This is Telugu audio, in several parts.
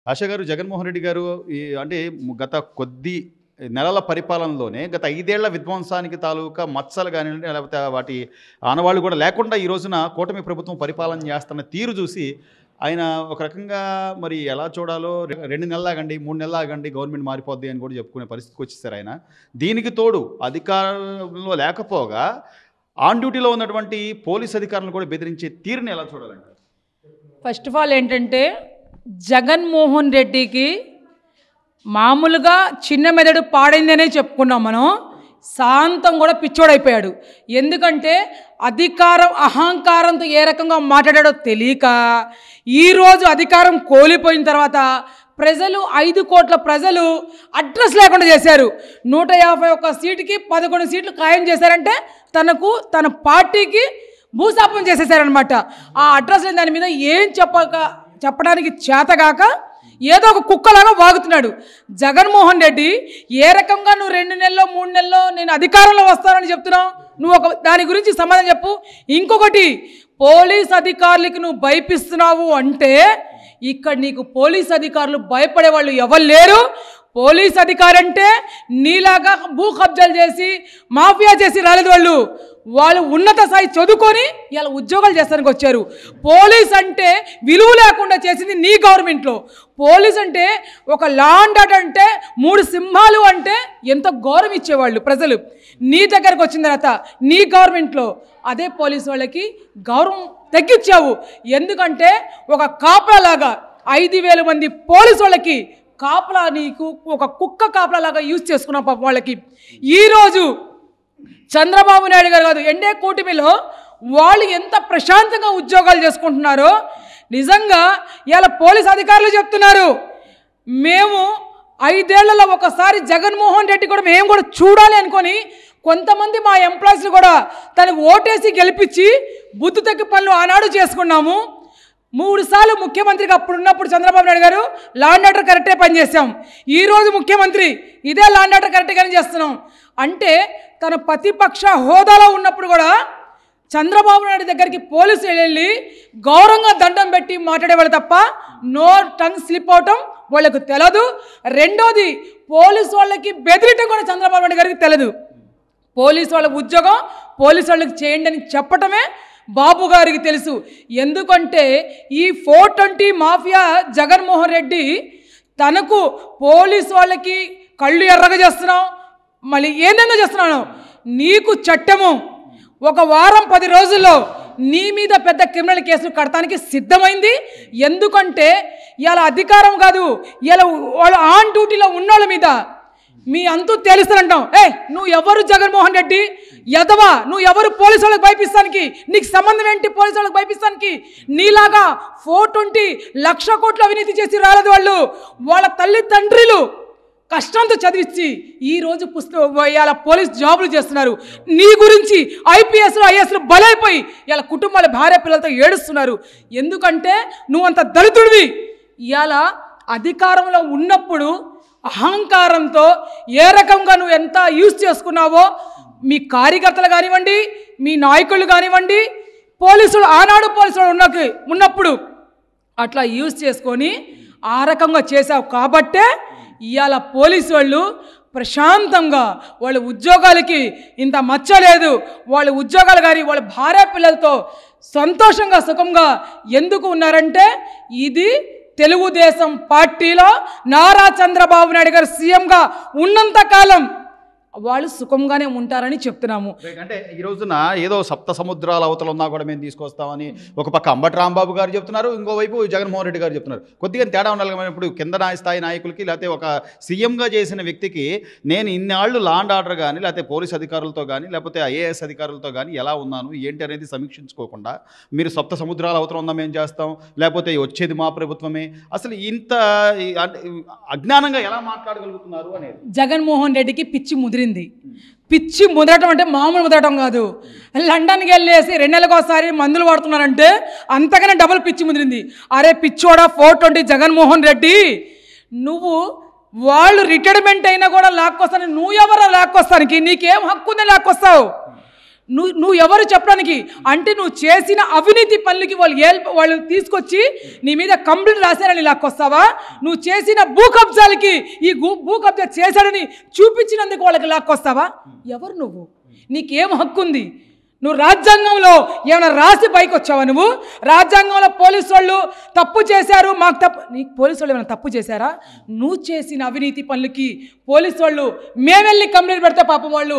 ఆశా గారు, జగన్మోహన్ రెడ్డి గారు అంటే గత కొద్ది నెలల పరిపాలనలోనే గత 5 ఏళ్ల విధ్వంసానికి తాలూకా మచ్చలు కానివ్వండి, లేకపోతే వాటి ఆనవాళ్ళు కూడా లేకుండా ఈ రోజున కూటమి ప్రభుత్వం పరిపాలన చేస్తున్న తీరు చూసి ఆయన ఒక రకంగా మరి ఎలా చూడాలో 2 నెలలు ఆగండి, 3 నెలలు ఆగండి, గవర్నమెంట్ మారిపోద్ది అని కూడా చెప్పుకునే పరిస్థితికి వచ్చేసారు ఆయన. దీనికి తోడు అధికారంలో లేకపోగా ఆన్ డ్యూటీలో ఉన్నటువంటి పోలీస్ అధికారులను కూడా బెదిరించే తీరుని ఎలా చూడాలండి? ఫస్ట్ ఆఫ్ ఆల్ ఏంటంటే జగన్మోహన్ రెడ్డికి మామూలుగా చిన్న మెదడు పాడైందనే చెప్పుకున్నాం మనం. శాంతం కూడా పిచ్చోడైపోయాడు. ఎందుకంటే అధికారం అహంకారంతో ఏ రకంగా మాట్లాడాడో తెలియక ఈరోజు అధికారం కోల్పోయిన తర్వాత ప్రజలు 5 కోట్ల ప్రజలు అడ్రస్ లేకుండా చేశారు. 151 సీటుకి 11 సీట్లు ఖాయం చేశారంటే తన పార్టీకి భూశాపం చేసేసారనమాట. ఆ అడ్రస్ లేని దాని మీద ఏం చెప్పడానికి చేతగాక ఏదో ఒక కుక్కలాగా వాగుతున్నాడు జగన్మోహన్ రెడ్డి. ఏ రకంగా నువ్వు 2 నెలల్లో 3 నెలల్లో నేను అధికారంలో వస్తానని చెప్తున్నావు? నువ్వు దాని గురించి సమాధానం చెప్పు. ఇంకొకటి, పోలీస్ అధికారులకి నువ్వు భయపిస్తున్నావు అంటే ఇక్కడ నీకు పోలీస్ అధికారులు భయపడే వాళ్ళు ఎవరు లేరు. పోలీస్ అధికారి అంటే నీలాగా భూ కబ్జాలు చేసి మాఫియా చేసి రాలేదు. వాళ్ళు ఉన్నత స్థాయి చదువుకొని ఇలా ఉద్యోగాలు చేస్తానికి వచ్చారు. పోలీస్ అంటే విలువ లేకుండా చేసింది నీ గవర్నమెంట్లో. పోలీస్ అంటే ఒక లా అండ్ ఆర్డర్ అంటే 3 సింహాలు అంటే ఎంత గౌరవం ఇచ్చేవాళ్ళు ప్రజలు. నీ దగ్గరకు వచ్చిన తర్వాత నీ గవర్నమెంట్లో అదే పోలీసు వాళ్ళకి గౌరవం తగ్గించావు. ఎందుకంటే ఒక కాపలాగా 5,000 మంది పోలీసు వాళ్ళకి కాపలా నీకు ఒక కుక్క కాపలాగా యూజ్ చేసుకున్నాం పాప వాళ్ళకి. ఈరోజు చంద్రబాబు నాయుడు గారు కాదు, ఎన్డీఏ కూటమిలో వాళ్ళు ఎంత ప్రశాంతంగా ఉద్యోగాలు చేసుకుంటున్నారో నిజంగా ఇలా పోలీస్ అధికారులు చెప్తున్నారు. మేము 5 ఏళ్లలో ఒకసారి జగన్మోహన్ రెడ్డి కూడా మేము కూడా చూడాలి అనుకొని కొంతమంది మా ఎంప్లాయీస్ని కూడా తనకు ఓటేసి గెలిపించి బుద్ధి తగ్గి పనులు ఆనాడు చేసుకున్నాము. 3 సార్లు ముఖ్యమంత్రిగా అప్పుడున్నప్పుడు చంద్రబాబు నాయుడు గారు లా అండ్ ఆర్డర్ కరెక్టే పనిచేసాం. ఈరోజు ముఖ్యమంత్రి ఇదే లా అండ్ ఆర్డర్ కరెక్ట్గానే చేస్తున్నాం. అంటే తన ప్రతిపక్ష హోదాలో ఉన్నప్పుడు కూడా చంద్రబాబు నాయుడు దగ్గరికి పోలీసులు వెళ్ళి గౌరవంగా దండం పెట్టి మాట్లాడేవాళ్ళు తప్ప నో టంగ్ స్లిప్ అవటం వాళ్ళకు తెలదు. రెండోది, పోలీసు వాళ్ళకి బెదిరించడం కూడా చంద్రబాబు నాయుడు గారికి తెలదు. పోలీసు వాళ్ళ ఉద్యోగం పోలీసు వాళ్ళకి చేయండి అని చెప్పటమే బాబు గారికి తెలుసు. ఎందుకంటే ఈ 420 మాఫియా జగన్మోహన్ రెడ్డి తనకు పోలీసు వాళ్ళకి కళ్ళు ఎర్రగా చేస్తున్నావు, మళ్ళీ ఏందో చేస్తున్నాను. నీకు చట్టము 1 వారం 10 రోజుల్లో నీ మీద పెద్ద క్రిమినల్ కేసులు కడతానికి సిద్ధమైంది. ఎందుకంటే ఇలా అధికారం కాదు, ఇలా వాళ్ళు ఆన్ డ్యూటీలో ఉన్నోళ్ళ మీద మీ అంతూ తెలుస్తానంటాం. నువ్వు ఎవరు జగన్మోహన్ రెడ్డి ఎదవా? నువ్వు ఎవరు పోలీసు వాళ్ళకి భయపిస్తానికి? నీకు సంబంధం ఏంటి పోలీసు వాళ్ళకి భయపిస్తానికి? నీలాగా 420 లక్ష కోట్ల అవినీతి చేసి రాలేదు. వాళ్ళ తల్లిదండ్రులు కష్టంతో చదివించి ఈరోజు ఇలా పోలీస్ జాబులు చేస్తున్నారు. నీ గురించి ఐపీఎస్లు ఐఏఎస్లు బలైపోయి ఇలా కుటుంబాల భార్య పిల్లలతో ఏడుస్తున్నారు. ఎందుకంటే నువ్వంత దళితుడివి. ఇలా అధికారంలో ఉన్నప్పుడు అహంకారంతో ఏ రకంగా నువ్వు ఎంత యూజ్ చేసుకున్నావో మీ కార్యకర్తలు కానివ్వండి, మీ నాయకులు కానివ్వండి, పోలీసులు ఆనాడు పోలీసులు ఉన్నప్పుడు అట్లా యూజ్ చేసుకొని ఆ రకంగా చేశావు. కాబట్టే ఇవాళ పోలీసు వాళ్ళు ప్రశాంతంగా వాళ్ళ ఉద్యోగాలకి ఇంత మచ్చలేదు. వాళ్ళ ఉద్యోగాలు కానీ వాళ్ళ భార్య పిల్లలతో సంతోషంగా సుఖంగా ఎందుకు ఉన్నారంటే ఇది తెలుగుదేశం పార్టీలో నారా చంద్రబాబు నాయుడు గారు సీఎంగా ఉన్నంతకాలం వాళ్ళు సుఖంగానే ఉంటారని చెప్తున్నాము. అంటే ఈ రోజున ఏదో 7 సముద్రాల అవతల ఉన్నా కూడా మేము తీసుకొస్తామని ఒక పక్క అంబటి రాంబాబు గారు చెప్తున్నారు, ఇంకోవైపు జగన్మోహన్ రెడ్డి గారు చెప్తున్నారు. కొద్దిగా తేడా ఉండాలి. ఇప్పుడు కింద స్థాయి నాయకులకి లేకపోతే ఒక సీఎంగా చేసిన వ్యక్తికి నేను ఇన్నాళ్ళు లా అండ్ ఆర్డర్ కానీ లేకపోతే పోలీస్ అధికారులతో కానీ లేకపోతే ఐఏఎస్ అధికారులతో కానీ ఎలా ఉన్నాను ఏంటి అనేది సమీక్షించుకోకుండా మీరు 7 సముద్రాల అవతల ఉందా మేము చేస్తాం, లేకపోతే వచ్చేది మా ప్రభుత్వమే, అసలు ఇంత అజ్ఞానంగా ఎలా మాట్లాడగలుగుతున్నారు అనేది జగన్మోహన్ రెడ్డికి పిచ్చి ముదిరింది. పిచ్చి ముదరటం అంటే మామూలు ముదరటం కాదు. లండన్కి వెళ్ళేసి 2 నెలలకు ఒకసారి మందులు వాడుతున్నారంటే అంతగానే డబుల్ పిచ్చి ముదిరింది. అరే పిచ్చోడా 420 జగన్మోహన్ రెడ్డి, నువ్వు వాళ్ళు రిటైర్మెంట్ అయినా కూడా లాక్కొస్తాను. నువ్వు ఎవరో లాక్కొస్తానికి? నీకేం హక్కు ఉందని లాక్కొస్తావు? నువ్వు ఎవరు చెప్పడానికి? అంటే నువ్వు చేసిన అవినీతి పనులకి వాళ్ళు తీసుకొచ్చి నీ మీద కంప్లైంట్ రాశారని లాక్కొస్తావా? నువ్వు చేసిన భూ కబ్జాలకి ఈ భూ కబ్జా చేశాడని చూపించినందుకు వాళ్ళకి లాక్కొస్తావా? ఎవరు నువ్వు? నీకేం హక్కు ఉంది? నువ్వు రాజ్యాంగంలో ఏమైనా రాసి పైకి వచ్చావా? నువ్వు రాజ్యాంగంలో పోలీసు వాళ్ళు తప్పు చేశారు, మాకు తప్పు. నీకు పోలీసు వాళ్ళు ఏమైనా తప్పు చేశారా? నువ్వు చేసిన అవినీతి పనులకి పోలీసు వాళ్ళు మేము వెళ్ళి కంప్లైంట్ పెడితే పాపం వాళ్ళు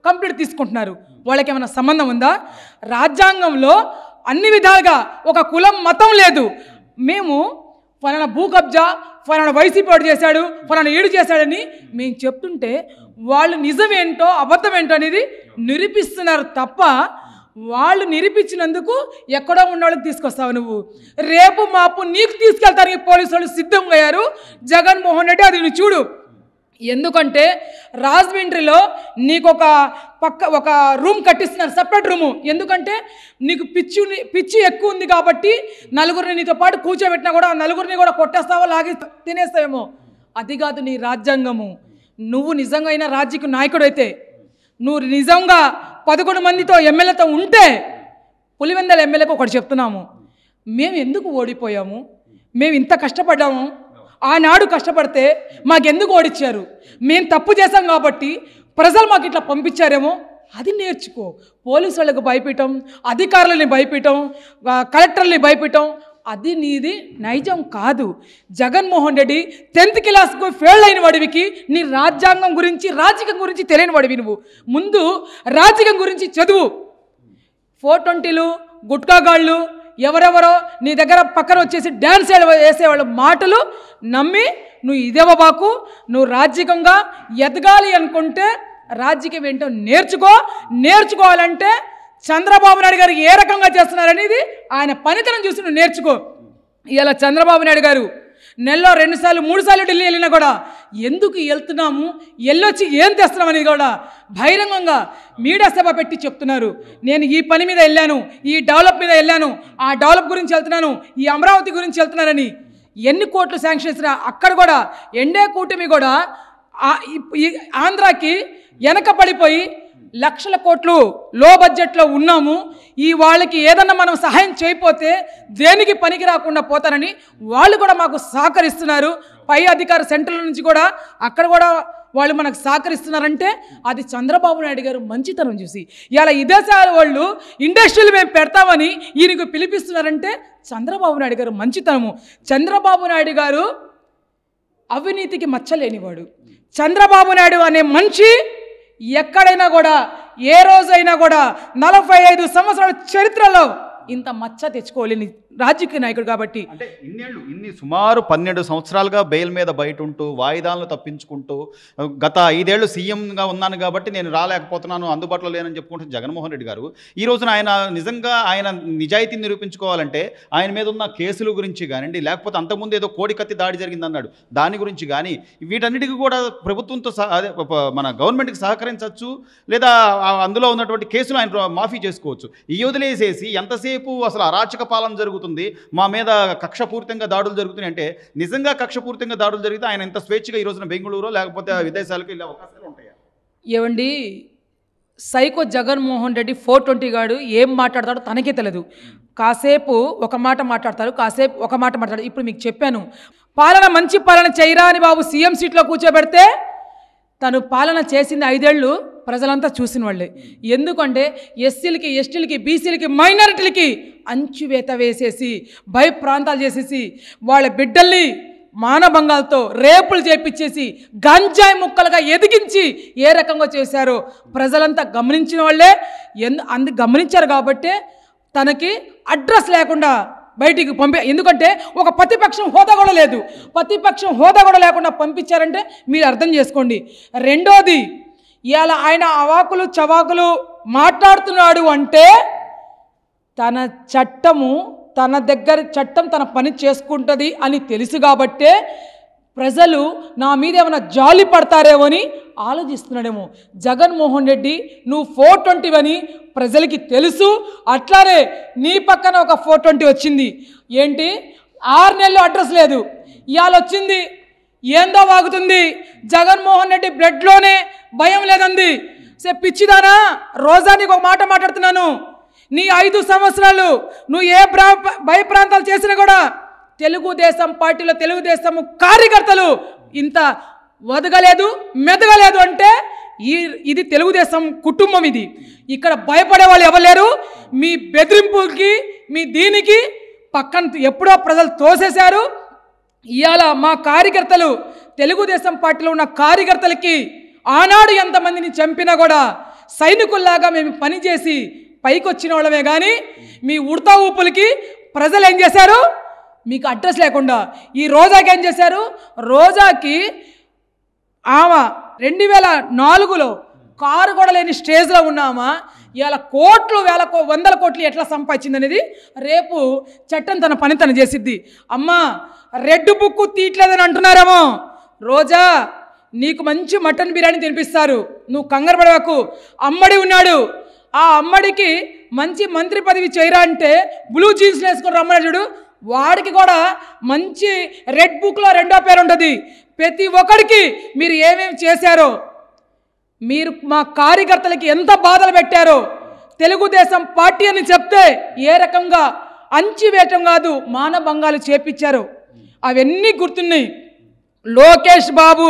కంప్లైంట్ తీసుకుంటున్నారు. వాళ్ళకి ఏమైనా సంబంధం ఉందా? రాజ్యాంగంలో అన్ని విధాలుగా ఒక కులం మతం లేదు. మేము ఫలానా భూ కబ్జా, ఫలానా వైసీపీ వాడు చేశాడు, ఫలానా ఏడు చేశాడని మేము చెప్తుంటే వాళ్ళు నిజమేంటో అబద్ధమేంటో అనేది నిరూపిస్తున్నారు తప్ప వాళ్ళు నిరూపించినందుకు ఎక్కడో ఉన్న వాళ్ళకి తీసుకొస్తావు నువ్వు. రేపు మాపు నీకు తీసుకెళ్తానికి పోలీసు వాళ్ళు సిద్ధంగా అయ్యారు. జగన్మోహన్ రెడ్డి అది నువ్వు చూడు. ఎందుకంటే రాజమండ్రిలో నీకు ఒక రూమ్ కట్టిస్తున్నారు, సపరేట్ రూము. ఎందుకంటే నీకు పిచ్చి ఎక్కువ ఉంది కాబట్టి నలుగురిని నీతో పాటు కూర్చోబెట్టినా కూడా నలుగురిని కూడా కొట్టేస్తావో లాగి తినేస్తావేమో. అది కాదు నీ రాజ్యాంగము. నువ్వు నిజంగా అయినా రాజకీయ నాయకుడు అయితే, నువ్వు నిజంగా 11 మందితో ఎమ్మెల్యేతో ఉంటే, పులివెందుల ఎమ్మెల్యేకి ఒకటి చెప్తున్నాము, మేము ఎందుకు ఓడిపోయాము? మేము ఇంత కష్టపడ్డాము, ఆనాడు కష్టపడితే మాకెందుకు ఓడిచ్చారు? మేము తప్పు చేశాం కాబట్టి ప్రజలు మాకు ఇట్లా పంపించారేమో, అది నేర్చుకో. పోలీసు వాళ్ళకు భయపెట్టం, అధికారులని భయపెట్టం, కలెక్టర్ని భయపెట్టం, అది నీది నైజం కాదు. జగన్మోహన్ రెడ్డి 10th క్లాస్కు ఫెయిల్ అయిన వాడివికి నీ రాజ్యాంగం గురించి రాజకీయం గురించి తెలియని వాడివి. నువ్వు ముందు రాజకీయం గురించి చదువు. 420లు గుట్కాగాళ్ళు ఎవరెవరో నీ దగ్గర పక్కన వచ్చేసి డ్యాన్స్ వేసేవాళ్ళ మాటలు నమ్మి నువ్వు ఇదేవబాకు. నువ్వు రాజకీయంగా ఎదగాలి అనుకుంటే రాజకీయం ఏంటో నేర్చుకోవాలంటే చంద్రబాబు నాయుడు గారు ఏ రకంగా చేస్తున్నారనేది ఆయన పనితనం చూసి నువ్వు నేర్చుకో. ఇలా చంద్రబాబు నాయుడు గారు నెలలో 2 సార్లు 3 సార్లు ఢిల్లీ వెళ్ళినా కూడా ఎందుకు వెళ్తున్నాము, వెళ్ళొచ్చి ఏం తెస్తున్నాం అనేది కూడా బహిరంగంగా మీడియా సభ పెట్టి చెప్తున్నారు. నేను ఈ పని మీద వెళ్ళాను, ఈ డెవలప్ మీద వెళ్ళాను, ఆ డెవలప్ గురించి వెళ్తున్నాను, ఈ అమరావతి గురించి వెళ్తున్నారని. ఎన్ని కోట్లు శాంక్షన్ ఇచ్చినా అక్కడ కూడా ఎన్డీఏ కూటమి కూడా ఆంధ్రాకి వెనకబడిపోయి లక్షల కోట్లు లో బడ్జెట్లో ఉన్నాము. ఈ వాళ్ళకి ఏదన్నా మనం సహాయం చేయకపోతే దేనికి పనికి రాకుండా పోతారని వాళ్ళు కూడా మాకు సహకరిస్తున్నారు. పై అధికార సెంట్రల్ నుంచి కూడా అక్కడ కూడా వాళ్ళు మనకు సహకరిస్తున్నారంటే అది చంద్రబాబు నాయుడు గారు మంచితనం చూసి. ఇలా ఇదేశాల వాళ్ళు ఇండస్ట్రీలు మేము పెడతామని ఈయనకు పిలిపిస్తున్నారంటే చంద్రబాబు నాయుడు గారు మంచితనము. చంద్రబాబు నాయుడు గారు అవినీతికి మచ్చలేనివాడు. చంద్రబాబు నాయుడు అనే మనిషి ఎక్కడైనా కూడా ఏ రోజైనా కూడా 45 సంవత్సరాల చరిత్రలో ఇంత మచ్చ తెచ్చుకోలేని రాజకీయ నాయకుడు కాబట్టి. అంటే ఇన్ని సుమారు 12 సంవత్సరాలుగా బెయిల్ మీద బయట ఉంటూ వాయిదాలను తప్పించుకుంటూ గత 5 ఏళ్ళు సీఎంగా ఉన్నాను కాబట్టి నేను రాలేకపోతున్నాను, అందుబాటులో లేనని చెప్పుకుంటున్న జగన్మోహన్ రెడ్డి గారు ఈ రోజున ఆయన నిజంగా ఆయన నిజాయితీని నిరూపించుకోవాలంటే ఆయన మీద ఉన్న కేసుల గురించి కానివ్వండి, లేకపోతే అంతకుముందు ఏదో కోడికత్తి దాడి జరిగిందన్నాడు దాని గురించి కానీ వీటన్నిటికీ కూడా ప్రభుత్వంతో మన గవర్నమెంట్కి సహకరించవచ్చు, లేదా అందులో ఉన్నటువంటి కేసులు ఆయన మాఫీ చేసుకోవచ్చు. ఈ వదిలేసేసి ఎంతసేపు అసలు అరాచక పాలన జరుగుతుంది, మా మీద కక్షపూరితంగా దాడులు జరుగుతున్నాయి అంటే నిజంగా కక్షపూరితంగా దాడులు జరిగితే ఆయన ఇంత స్వేచ్ఛగా ఈ రోజున బెంగళూరు లేకపోతే విదేశాలకు వెళ్ళే అవకాశాలు ఉంటాయా? ఏవండి, సైకో జగన్మోహన్ రెడ్డి 420 గాడు ఏం మాట్లాడతాడో తనకే తెలియదు. కాసేపు ఒక మాట మాట్లాడతారు, కాసేపు ఒక మాట మాట్లాడతారు. ఇప్పుడు మీకు చెప్పాను, మంచి పాలన చేయరా అని బాబు సీఎం సీట్లో కూర్చోబెడితే తను పాలన చేసింది 5 ఏళ్ళు ప్రజలంతా చూసిన వాళ్ళే. ఎందుకంటే ఎస్సీలకి, ఎస్టీలకి, బీసీలకి, మైనారిటీలకి అంచువేత వేసేసి భయప్రాంతాలు చేసేసి వాళ్ళ బిడ్డల్ని మానభంగాలతో రేపులు చేపించేసి గంజాయి ముక్కలుగా ఎదిగించి ఏ రకంగా చేశారో ప్రజలంతా గమనించిన వాళ్ళే. గమనించారు కాబట్టే తనకి అడ్రస్ లేకుండా బయటికి ఎందుకంటే ఒక ప్రతిపక్షం హోదా కూడా లేదు. ప్రతిపక్షం హోదా కూడా లేకుండా పంపించారంటే మీరు అర్థం చేసుకోండి. రెండోది, ఇవాళ ఆయన అవాకులు చవాకులు మాట్లాడుతున్నాడు అంటే తన చట్టము చట్టం తన పని చేసుకుంటుంది అని తెలుసు కాబట్టే ప్రజలు నా మీద ఏమైనా జాలి పడతారేమో అని ఆలోచిస్తున్నాడేమో. జగన్మోహన్ రెడ్డి నువ్వు 420 అని ప్రజలకి తెలుసు. అట్లానే నీ పక్కన ఒక 420 వచ్చింది. ఏంటి 6 నెలలు అడ్రస్ లేదు, ఇవాళ వచ్చింది. ఏందో వాగుతుంది జగన్మోహన్ రెడ్డి బ్లడ్లోనే భయం లేదంది. పిచ్చిదానా రోజా, నీకు ఒక మాట మాట్లాడుతున్నాను. నీ 5 సంవత్సరాలు నువ్వు ఏ భయప్రాంతాలు చేసినా కూడా తెలుగుదేశం పార్టీలో తెలుగుదేశం కార్యకర్తలు ఇంత వదగలేదు, మెదగలేదు అంటే ఇది తెలుగుదేశం కుటుంబం. ఇది ఇక్కడ భయపడే వాళ్ళు ఎవరు లేరు. మీ బెదిరింపులకి, మీ దీనికి పక్కన ఎప్పుడో ప్రజలు తోసేశారు. ఇవాళ మా కార్యకర్తలు, తెలుగుదేశం పార్టీలో ఉన్న కార్యకర్తలకి ఆనాడు ఎంతమందిని చంపినా కూడా సైనికుల్లాగా మేము పనిచేసి పైకి వచ్చిన వాళ్ళమే. కానీ మీ ఉడతా ఊపులకి ప్రజలు ఏం చేశారు? మీకు అడ్రస్ లేకుండా ఈ రోజాకి ఏం చేశారు? రోజాకి ఆమె 2004లో కారు కూడా లేని స్టేజ్లో ఉన్నామా ఇవాళ కోట్లు, వందల కోట్లు ఎట్లా సంపాదించింది అనేది రేపు చట్టం తన పని తను చేసిద్ది. అమ్మా, రెడ్ బుక్ తీయట్లేదని అంటున్నారేమో. రోజా, నీకు మంచి మటన్ బిర్యానీ తినిపిస్తారు, నువ్వు కంగారు పడవకు. అమ్మడి ఉన్నాడు, ఆ అమ్మడికి మంచి మంత్రి పదవి చేయరా అంటే బ్లూ జీన్స్ వేసుకొని రమ్మని చూడు. వాడికి కూడా మంచి రెడ్ బుక్లో 2వ పేరు ఉంటుంది. ప్రతి ఒక్కడికి మీరు ఏమేమి చేశారో, మీరు మా కార్యకర్తలకి ఎంత బాధలు పెట్టారో, తెలుగుదేశం పార్టీ అని చెప్తే ఏ రకంగా అంచివేయటం కాదు మానభంగాలు చేపించారు అవన్నీ గుర్తున్నాయి. లోకేష్ బాబు,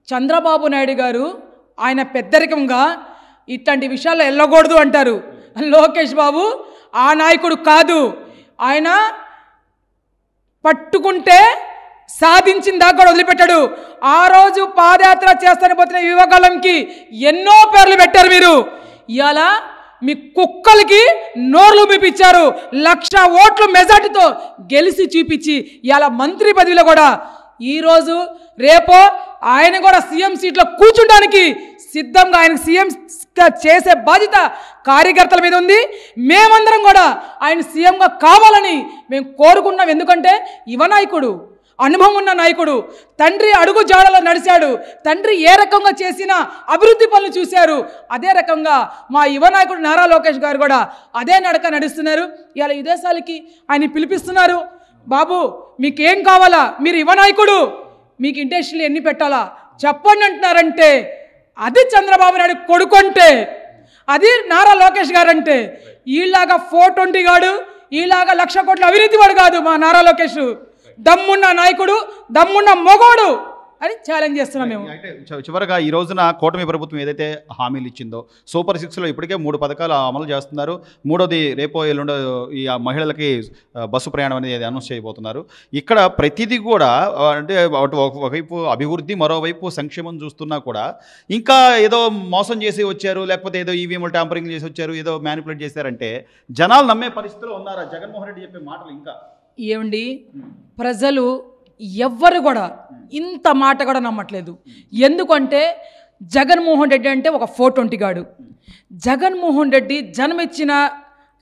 చంద్రబాబు నాయుడు గారు ఆయన పెద్దరికంగా ఇట్లాంటి విషయాల్లో వెళ్ళకూడదు అంటారు. లోకేష్ బాబు ఆ నాయకుడు కాదు. ఆయన పట్టుకుంటే సాధించిన దాకా కూడా వదిలిపెట్టాడు. ఆ రోజు పాదయాత్ర చేస్తాను పోతున్న యువగలంకి ఎన్నో పేర్లు పెట్టారు మీరు. ఇవాళ మీ కుక్కలకి నోర్లు చూపించారు. 1,00,000 ఓట్లు మెజార్టీతో గెలిచి చూపించి ఇవాళ మంత్రి పదవిలో కూడా ఈరోజు రేపో ఆయన కూడా సీఎం సీట్లో కూర్చుంటానికి సిద్ధంగా ఆయనకు సీఎం చేసే బాధ్యత కార్యకర్తల మీద ఉంది. మేమందరం కూడా ఆయన సీఎంగా కావాలని మేము కోరుకున్నాం. ఎందుకంటే యువ నాయకుడు, అనుభవం ఉన్న నాయకుడు, తండ్రి అడుగు జాడలో నడిచాడు. తండ్రి ఏ రకంగా చేసిన అభివృద్ధి పనులు చూశారు. అదే రకంగా మా యువ నాయకుడు నారా లోకేష్ గారు కూడా అదే నడక నడుస్తున్నారు. ఇవాళ విదేశాలకి ఆయన పిలిపిస్తున్నారు. బాబు, మీకేం కావాలా? మీరు యువ నాయకుడు, మీకు ఇండస్ట్రీలు ఎన్ని పెట్టాలా చెప్పండి అంటున్నారంటే అది చంద్రబాబు నాయుడు కొడుకుంటే, అది నారా లోకేష్ గారు అంటే ఈలాగా 420 గాడు, ఈలాగా 1,00,000 కోట్ల అవినీతి వాడు కాదు మా నారా లోకేష్. దమ్మున్న నాయకుడు, దమ్మున్న మొగోడు అని ఛాలెంజ్ చేస్తున్నాం మేము. అయితే చివరగా ఈ రోజున కూటమి ప్రభుత్వం ఏదైతే హామీలు ఇచ్చిందో సూపర్ 6లో ఇప్పటికే 3 పథకాలు అమలు చేస్తున్నారు. 3వది రేపో ఎల్లుండో ఈ మహిళలకి బస్సు ప్రయాణం అనేది అనౌన్స్ చేయబోతున్నారు. ఇక్కడ ప్రతిదీ కూడా అంటే ఒకవైపు అభివృద్ధి, మరోవైపు సంక్షేమం చూస్తున్నా కూడా ఇంకా ఏదో మోసం చేసి వచ్చారు, లేకపోతే ఏదో ఈవీఎంలు ట్యాంపరింగ్ చేసి వచ్చారు, ఏదో మ్యానిపులేట్ చేశారంటే జనాలు నమ్మే పరిస్థితిలో ఉన్నారా? జగన్మోహన్ రెడ్డి చెప్పే మాటలు ఇంకా ఏమండి, ప్రజలు ఎవ్వరు కూడా ఇంత మాట కూడా నమ్మట్లేదు. ఎందుకంటే జగన్మోహన్ రెడ్డి అంటే ఒక 420 గాడు. జగన్మోహన్ రెడ్డి జన్మిచ్చిన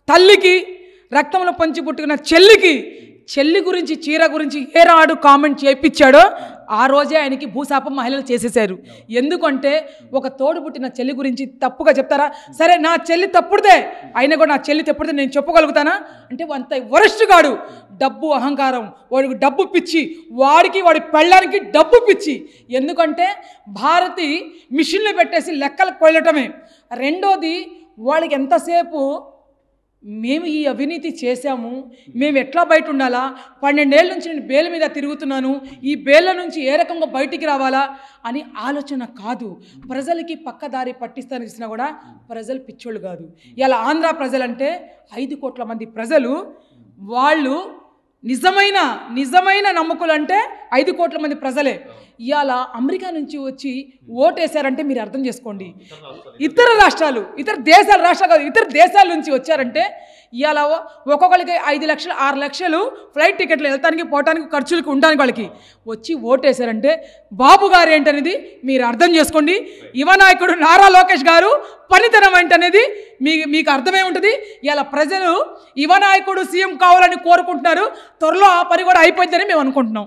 తల్లికి, రక్తంలో పంచి పుట్టుకున్న చెల్లి గురించి, చీర గురించి ఏ రాడు కామెంట్ చేయించాడో ఆ రోజే ఆయనకి భూశాపం మహిళలు చేసేశారు. ఎందుకంటే ఒక తోడు పుట్టిన చెల్లి గురించి తప్పుగా చెప్తారా? సరే, నా చెల్లి తప్పుడుదే అయినా కూడా నా చెల్లి తప్పుడుదే నేను చెప్పగలుగుతానా అంటే అంత వరస్ట్ గాడు. డబ్బు అహంకారం, వాడికి డబ్బు పిచ్చి, వాడి పెళ్ళానికి డబ్బు పిచ్చి. ఎందుకంటే భారతి మిషన్లు పెట్టేసి లెక్కలు కొయ్యటమే. రెండోది, వాళ్ళకి ఎంతసేపు మేము ఈ అవినీతి చేశాము, మేము ఎట్లా బయట ఉండాలా, 12 ఏళ్ళ నుంచి నేను బెయిల్ మీద తిరుగుతున్నాను, ఈ బెయిల్ నుంచి ఏ రకంగా బయటికి రావాలా అని ఆలోచన కాదు. ప్రజలకి పక్కదారి పట్టిస్తానికి ఇచ్చినా కూడా ప్రజలు పిచ్చోళ్ళు కాదు. ఇలా ఆంధ్ర ప్రజలంటే 5 కోట్ల మంది ప్రజలు, వాళ్ళు నిజమైన నమ్మకులు అంటే 5 కోట్ల మంది ప్రజలే. ఇవాళ అమెరికా నుంచి వచ్చి ఓటేశారంటే మీరు అర్థం చేసుకోండి. ఇతర దేశాల నుంచి వచ్చారంటే ఇవాళ ఒక్కొక్కరికి 5 లక్షలు 6 లక్షలు ఫ్లైట్ టికెట్లు వెళ్తానికి పోవటానికి ఖర్చులకు ఉండడానికి వాళ్ళకి వచ్చి ఓటేశారంటే బాబు గారు ఏంటనేది మీరు అర్థం చేసుకోండి. యువ నాయకుడు నారా లోకేష్ గారు పనితనం ఏంటనేది మీకు అర్థమై ఉంటుంది. ఇలా ప్రజలు యువ నాయకుడు సీఎం కావాలని కోరుకుంటున్నారు. త్వరలో ఆ పని కూడా అయిపోయిందని మేము అనుకుంటున్నాం.